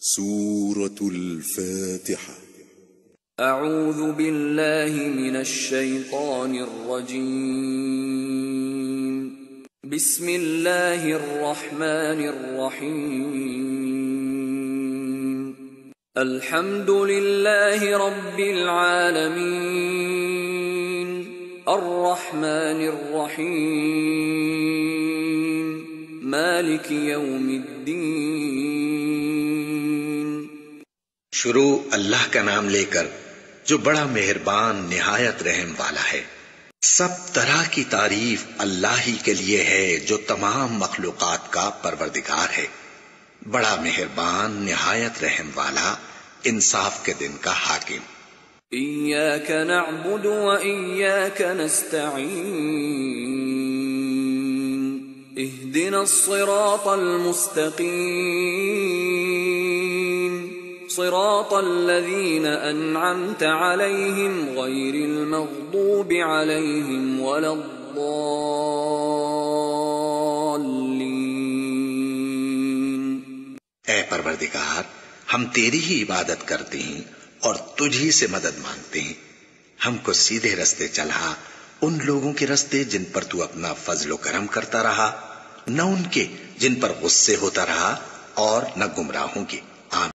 سورة الفاتحة. اعوذ باللہ من الشیطان الرجیم. بسم اللہ الرحمن الرحیم. الحمد للہ رب العالمین الرحمن الرحیم مالک یوم الدین. شروع اللہ کا نام لے کر جو بڑا مہربان نہایت رحم والا ہے. سب طرح کی تعریف اللہ ہی کے لیے ہے جو تمام مخلوقات کا پروردگار ہے، بڑا مہربان نہایت رحم والا، انصاف کے دن کا حاکم. ایاک نعبد و ایاک نستعین اہدنا الصراط المستقیم صراط الذین انعمت علیہم غیر المغضوب علیہم ولا الضالین. اے پروردگار، ہم تیری ہی عبادت کرتے ہیں اور تجھ ہی سے مدد مانگتے ہیں. ہم کو سیدھے رستے چلا، ان لوگوں کے رستے جن پر تو اپنا فضل و کرم کرتا رہا، نہ ان کے جن پر غصے ہوتا رہا، اور نہ گمراہوں کے.